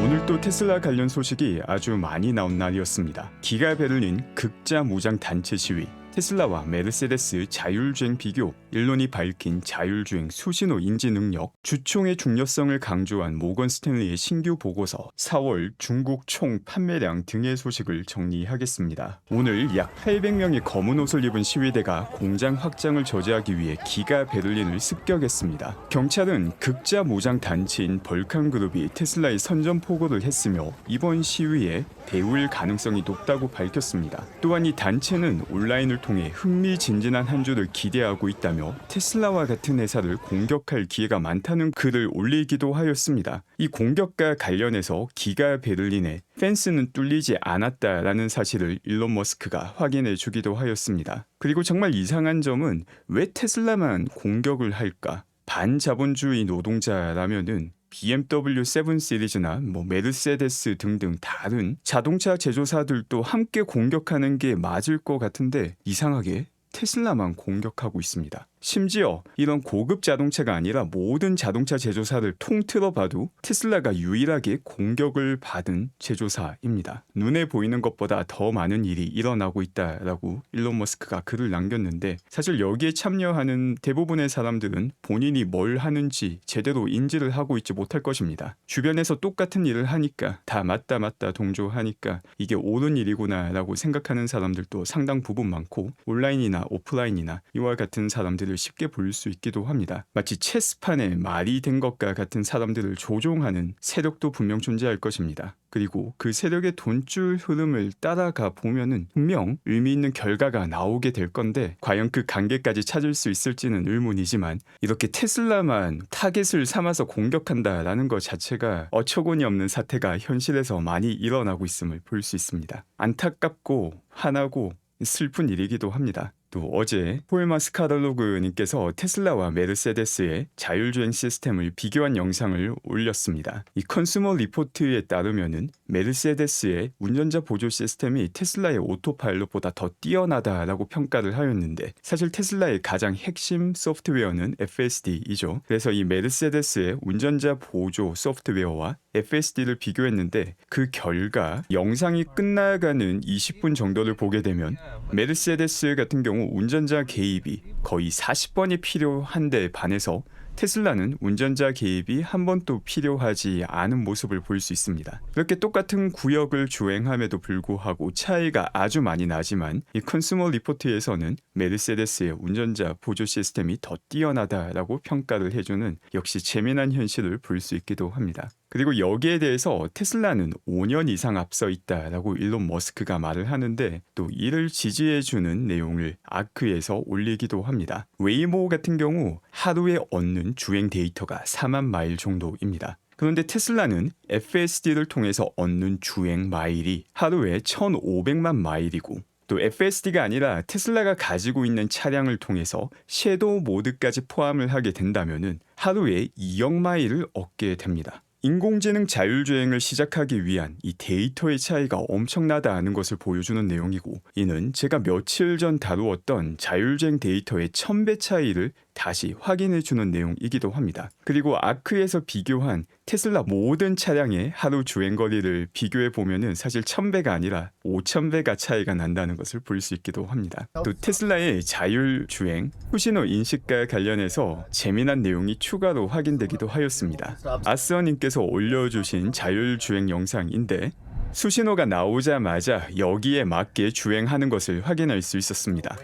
오늘 또 테슬라 관련 소식이 아주 많이 나온 날이었습니다. 기가 베를린 극자 무장 단체 시위, 테슬라와 메르세데스 자율주행 비교, 일론이 밝힌 자율주행 수신호 인지 능력, 주총의 중요성을 강조한 모건 스탠리의 신규 보고서, 4월 중국 총 판매량 등의 소식을 정리하겠습니다. 오늘 약 800명의 검은 옷을 입은 시위대가 공장 확장을 저지하기 위해 기가 베를린을 습격했습니다. 경찰은 극자 무장 단체인 벌칸그룹이 테슬라의 선전포고를 했으며 이번 시위에 대우일 가능성이 높다고 밝혔습니다. 또한 이 단체는 온라인을 통해 흥미진진한 한 주를 기대하고 있다며 테슬라와 같은 회사를 공격할 기회가 많다는 글을 올리기도 하였습니다. 이 공격과 관련해서 기가 베를린에 펜스는 뚫리지 않았다라는 사실을 일론 머스크가 확인해 주기도 하였습니다. 그리고 정말 이상한 점은 왜 테슬라만 공격을 할까? 반자본주의 노동자라면은 BMW 7 시리즈나 메르세데스 등등 다른 자동차 제조사들도 함께 공격하는 게 맞을 것 같은데 이상하게 테슬라만 공격하고 있습니다. 심지어 이런 고급 자동차가 아니라 모든 자동차 제조사를 통틀어 봐도 테슬라가 유일하게 공격을 받은 제조사입니다. 눈에 보이는 것보다 더 많은 일이 일어나고 있다라고 일론 머스크가 글을 남겼는데, 사실 여기에 참여하는 대부분의 사람들은 본인이 뭘 하는지 제대로 인지를 하고 있지 못할 것입니다. 주변에서 똑같은 일을 하니까 다 맞다 동조하니까 이게 옳은 일이구나 라고 생각하는 사람들도 상당 부분 많고, 온라인이나 오프라인이나 이와 같은 사람들을 쉽게 볼 수 있기도 합니다. 마치 체스판에 말이 된 것과 같은 사람들을 조종하는 세력도 분명 존재할 것입니다. 그리고 그 세력의 돈줄 흐름을 따라가 보면은 분명 의미 있는 결과가 나오게 될 건데, 과연 그 관계까지 찾을 수 있을지는 의문이지만 이렇게 테슬라만 타겟을 삼아서 공격한다라는 것 자체가 어처구니 없는 사태가 현실에서 많이 일어나고 있음을 볼 수 있습니다. 안타깝고 화나고 슬픈 일이기도 합니다. 또 어제 폴마 스카달로그님께서 테슬라와 메르세데스의 자율주행 시스템을 비교한 영상을 올렸습니다. 이 컨슈머 리포트에 따르면은 메르세데스의 운전자 보조 시스템이 테슬라의 오토파일럿보다 더 뛰어나다라고 평가를 하였는데, 사실 테슬라의 가장 핵심 소프트웨어는 FSD이죠. 그래서 이 메르세데스의 운전자 보조 소프트웨어와 FSD를 비교했는데 그 결과 영상이 끝나가는 20분 정도를 보게 되면 메르세데스 같은 경우 운전자 개입이 거의 40번이 필요한데 반해서 테슬라는 운전자 개입이 한 번도 필요하지 않은 모습을 볼 수 있습니다. 그렇게 똑같은 구역을 주행함에도 불구하고 차이가 아주 많이 나지만 이 컨슈머 리포트에서는 메르세데스의 운전자 보조 시스템이 더 뛰어나다라고 평가를 해주는 역시 재미난 현실을 볼 수 있기도 합니다. 그리고 여기에 대해서 테슬라는 5년 이상 앞서 있다라고 일론 머스크가 말을 하는데, 또 이를 지지해주는 내용을 아크에서 올리기도 합니다. 웨이모 같은 경우 하루에 얻는 주행 데이터가 4만 마일 정도입니다. 그런데 테슬라는 FSD를 통해서 얻는 주행 마일이 하루에 1,500만 마일이고, 또 FSD가 아니라 테슬라가 가지고 있는 차량을 통해서 섀도우 모드까지 포함을 하게 된다면은 하루에 2억 마일을 얻게 됩니다. 인공지능 자율주행을 시작하기 위한 이 데이터의 차이가 엄청나다는 것을 보여주는 내용이고, 이는 제가 며칠 전 다루었던 자율주행 데이터의 1000배 차이를 다시 확인해주는 내용이기도 합니다. 그리고 아크에서 비교한 테슬라 모든 차량의 하루 주행거리를 비교해보면은 사실 1000배가 아니라 5000배가 차이가 난다는 것을 볼 수 있기도 합니다. 또 테슬라의 자율주행 후신호 인식과 관련해서 재미난 내용이 추가로 확인되기도 하였습니다. 아스어님께서 올려주신 자율주행 영상인데, 수신호가 나오자마자 여기에 맞게 주행하는 것을 확인할 수 있었습니다.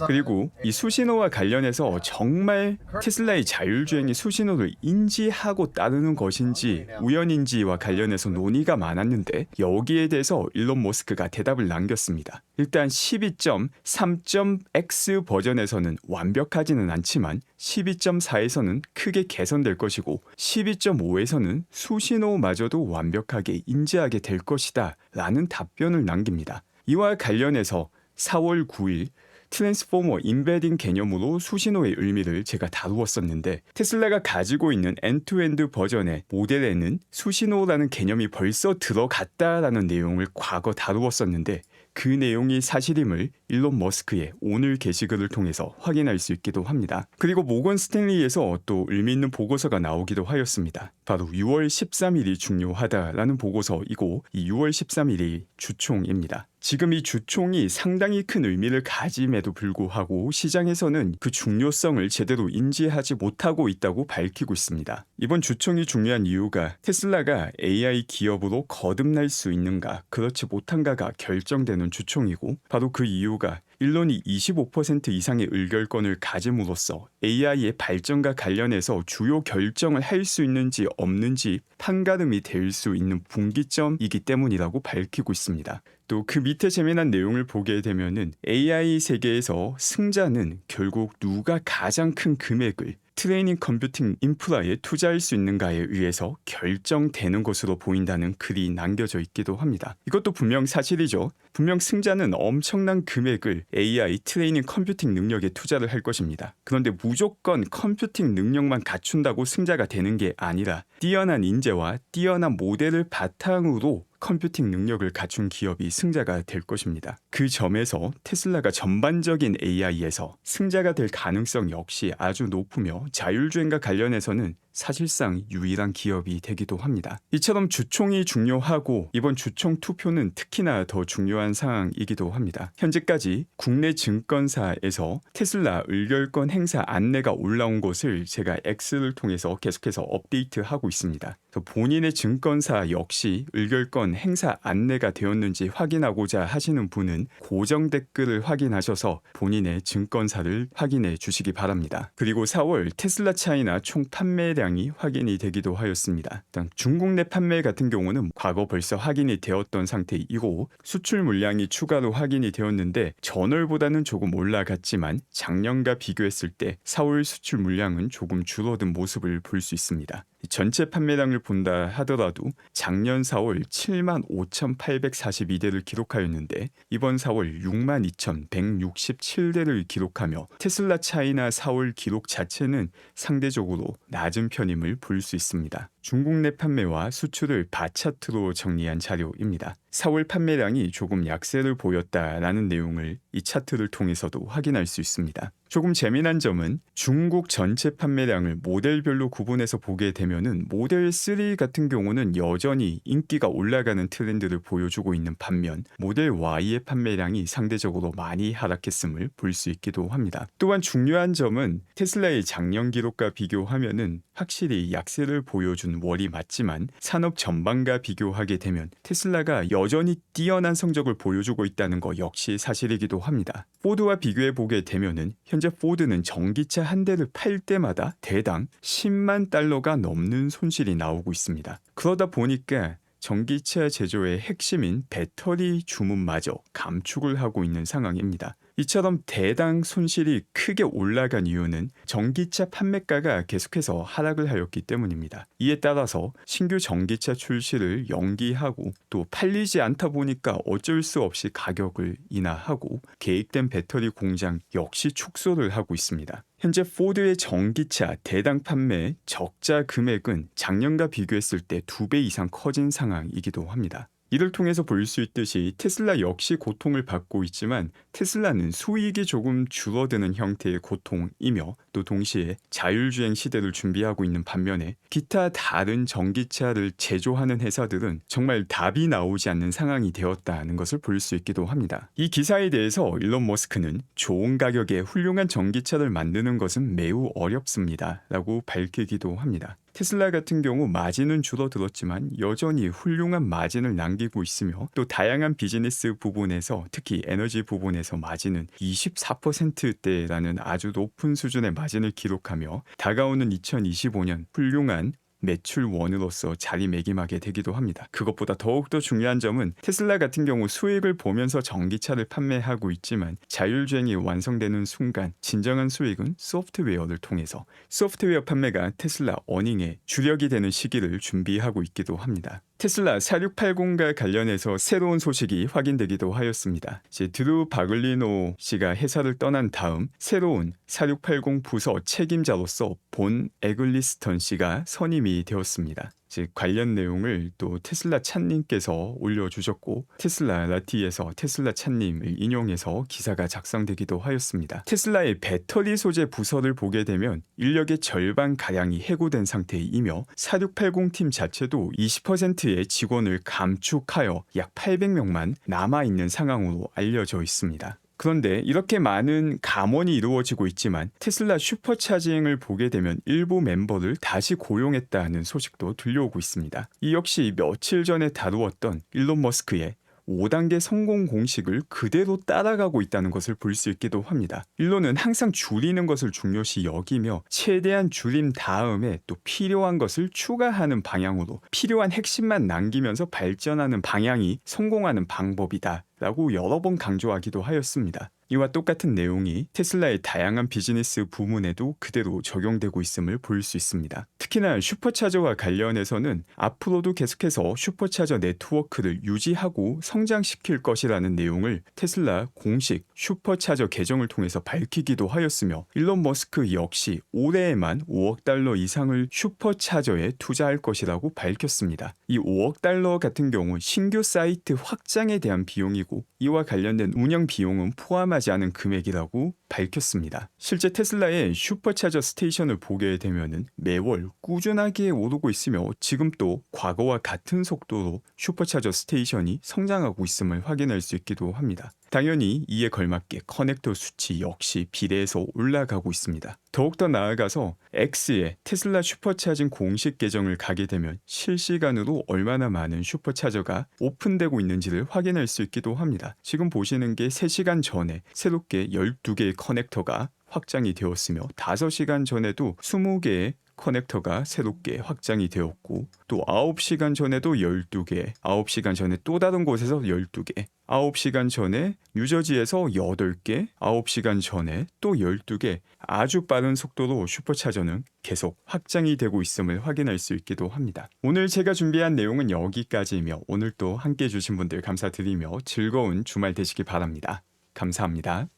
그리고 이 수신호와 관련해서 정말 테슬라의 자율주행이 수신호를 인지하고 따르는 것인지 우연인지와 관련해서 논의가 많았는데, 여기에 대해서 일론 머스크가 대답을 남겼습니다. 일단 12.3.x 버전에서는 완벽하지는 않지만 12.4에서는 크게 개선될 것이고 12.5에서는 수신호마저도 완벽하게 인지하게 될 것이다 라는 답변을 남깁니다. 이와 관련해서 4월 9일 트랜스포머 임베딩 개념으로 수신호의 의미를 제가 다루었었는데, 테슬라가 가지고 있는 엔투엔드 버전의 모델에는 수신호라는 개념이 벌써 들어갔다라는 내용을 과거 다루었었는데, 그 내용이 사실임을 일론 머스크의 오늘 게시글을 통해서 확인할 수 있기도 합니다. 그리고 모건 스탠리에서 또 의미 있는 보고서가 나오기도 하였습니다. 바로 6월 13일이 중요하다라는 보고서이고 이 6월 13일이 주총입니다. 지금 이 주총이 상당히 큰 의미를 가짐에도 불구하고 시장에서는 그 중요성을 제대로 인지하지 못하고 있다고 밝히고 있습니다. 이번 주총이 중요한 이유가 테슬라가 AI 기업으로 거듭날 수 있는가 그렇지 못한가가 결정되는 주총이고 바로 그 이유가 일론이 25% 이상의 의결권을 가짐으로써 AI의 발전과 관련해서 주요 결정을 할 수 있는지 없는지 판가름이 될 수 있는 분기점이기 때문이라고 밝히고 있습니다. 또 그 밑에 재미난 내용을 보게 되면은 AI 세계에서 승자는 결국 누가 가장 큰 금액을 트레이닝 컴퓨팅 인프라에 투자할 수 있는가에 의해서 결정되는 것으로 보인다는 글이 남겨져 있기도 합니다. 이것도 분명 사실이죠. 분명 승자는 엄청난 금액을 AI 트레이닝 컴퓨팅 능력에 투자를 할 것입니다. 그런데 무조건 컴퓨팅 능력만 갖춘다고 승자가 되는 게 아니라 뛰어난 인재와 뛰어난 모델을 바탕으로 컴퓨팅 능력을 갖춘 기업이 승자가 될 것입니다. 그 점에서 테슬라가 전반적인 AI에서 승자가 될 가능성 역시 아주 높으며 자율주행과 관련해서는 사실상 유일한 기업이 되기도 합니다. 이처럼 주총이 중요하고 이번 주총 투표는 특히나 더 중요한 상황이기도 합니다. 현재까지 국내 증권사에서 테슬라 의결권 행사 안내가 올라온 것을 제가 X를 통해서 계속해서 업데이트하고 있습니다. 본인의 증권사 역시 의결권 행사 안내가 되었는지 확인하고자 하시는 분은 고정 댓글을 확인하셔서 본인의 증권사를 확인해 주시기 바랍니다. 그리고 4월 테슬라 차이나 총 판매량이 확인이 되기도 하였습니다. 일단 중국 내 판매 같은 경우는 과거 벌써 확인이 되었던 상태이고 수출 물량이 추가로 확인이 되었는데 전월보다는 조금 올라갔지만 작년과 비교했을 때 4월 수출 물량은 조금 줄어든 모습을 볼 수 있습니다. 전체 판매량을 본다 하더라도 작년 4월 75,842대를 기록하였는데 이번 4월 62,167대를 기록하며 테슬라 차이나 4월 기록 자체는 상대적으로 낮은 편임을 볼 수 있습니다. 중국 내 판매와 수출을 바차트로 정리한 자료입니다. 4월 판매량이 조금 약세를 보였다라는 내용을 이 차트를 통해서도 확인할 수 있습니다. 조금 재미난 점은 중국 전체 판매량을 모델별로 구분해서 보게 되면은 모델 3 같은 경우는 여전히 인기가 올라가는 트렌드를 보여주고 있는 반면 모델 Y의 판매량이 상대적으로 많이 하락했음을 볼 수 있기도 합니다. 또한 중요한 점은 테슬라의 작년 기록과 비교하면은 확실히 약세를 보여준 월이 맞지만 산업 전반과 비교하게 되면 테슬라가 여전히 뛰어난 성적을 보여주고 있다는 것 역시 사실이기도 합니다. 포드와 비교해 보게 되면은 현재 포드는 전기차 한 대를 팔 때마다 대당 10만 달러가 넘는 손실이 나오고 있습니다. 그러다 보니까 전기차 제조의 핵심인 배터리 주문마저 감축을 하고 있는 상황입니다. 이처럼 대당 손실이 크게 올라간 이유는 전기차 판매가가 계속해서 하락을 하였기 때문입니다. 이에 따라서 신규 전기차 출시를 연기하고 또 팔리지 않다 보니까 어쩔 수 없이 가격을 인하하고 계획된 배터리 공장 역시 축소를 하고 있습니다. 현재 포드의 전기차 대당 판매 적자 금액은 작년과 비교했을 때 2배 이상 커진 상황이기도 합니다. 이를 통해서 볼 수 있듯이 테슬라 역시 고통을 받고 있지만 테슬라는 수익이 조금 줄어드는 형태의 고통이며 또 동시에 자율주행 시대를 준비하고 있는 반면에 기타 다른 전기차를 제조하는 회사들은 정말 답이 나오지 않는 상황이 되었다는 것을 볼 수 있기도 합니다. 이 기사에 대해서 일론 머스크는 좋은 가격에 훌륭한 전기차를 만드는 것은 매우 어렵습니다 라고 밝히기도 합니다. 테슬라 같은 경우 마진은 줄어들었지만 여전히 훌륭한 마진을 남기고 있으며 또 다양한 비즈니스 부분에서 특히 에너지 부분에서 마진은 24%대라는 아주 높은 수준의 마진을 기록하며 다가오는 2025년 훌륭한 매출원으로서 자리매김하게 되기도 합니다. 그것보다 더욱더 중요한 점은 테슬라 같은 경우 수익을 보면서 전기차를 판매하고 있지만 자율주행이 완성되는 순간 진정한 수익은 소프트웨어를 통해서 소프트웨어 판매가 테슬라 어닝의 주력이 되는 시기를 준비하고 있기도 합니다. 테슬라 4680과 관련해서 새로운 소식이 확인되기도 하였습니다. 이제 드루 바글리노 씨가 회사를 떠난 다음 새로운 4680 부서 책임자로서 본 에글리스턴 씨가 선임이 되었습니다. 즉 관련 내용을 또 테슬라 찬님께서 올려주셨고 테슬라 라티에서 테슬라 찬님을 인용해서 기사가 작성되기도 하였습니다. 테슬라의 배터리 소재 부서를 보게 되면 인력의 절반가량이 해고된 상태이며 4680 팀 자체도 20%의 직원을 감축하여 약 800명만 남아있는 상황으로 알려져 있습니다. 그런데 이렇게 많은 감원이 이루어지고 있지만 테슬라 슈퍼차징을 보게 되면 일부 멤버를 다시 고용했다는 소식도 들려오고 있습니다. 이 역시 며칠 전에 다루었던 일론 머스크의 5단계 성공 공식을 그대로 따라가고 있다는 것을 볼 수 있기도 합니다. 일론은 항상 줄이는 것을 중요시 여기며 최대한 줄인 다음에 또 필요한 것을 추가하는 방향으로 필요한 핵심만 남기면서 발전하는 방향이 성공하는 방법이다 라고 여러 번 강조하기도 하였습니다. 이와 똑같은 내용이 테슬라의 다양한 비즈니스 부문에도 그대로 적용되고 있음을 볼 수 있습니다. 특히나 슈퍼차저와 관련해서는 앞으로도 계속해서 슈퍼차저 네트워크를 유지하고 성장시킬 것이라는 내용을 테슬라 공식 슈퍼차저 계정을 통해서 밝히기도 하였으며 일론 머스크 역시 올해에만 5억 달러 이상을 슈퍼차저에 투자할 것이라고 밝혔습니다. 이 5억 달러 같은 경우 신규 사이트 확장에 대한 비용이고 이와 관련된 운영 비용은 포함하지 않은 금액이라고 밝혔습니다. 실제 테슬라의 슈퍼차저 스테이션을 보게 되면은 매월 꾸준하게 오르고 있으며 지금 또 과거와 같은 속도로 슈퍼차저 스테이션이 성장하고 있음을 확인할 수 있기도 합니다. 당연히 이에 걸맞게 커넥터 수치 역시 비례해서 올라가고 있습니다. 더욱더 나아가서 X의 테슬라 슈퍼차징 공식 계정을 가게 되면 실시간으로 얼마나 많은 슈퍼차저가 오픈되고 있는지를 확인할 수 있기도 합니다. 지금 보시는 게 3시간 전에 새롭게 12개의 커넥터가 확장이 되었으며 5시간 전에도 20개의 커넥터가 새롭게 확장이 되었고 또 9시간 전에도 12개, 9시간 전에 또 다른 곳에서 12개, 9시간 전에 뉴저지에서 8개, 9시간 전에 또 12개 아주 빠른 속도로 슈퍼차저는 계속 확장이 되고 있음을 확인할 수 있기도 합니다. 오늘 제가 준비한 내용은 여기까지이며 오늘 또 함께 해주신 분들 감사드리며 즐거운 주말 되시기 바랍니다. 감사합니다.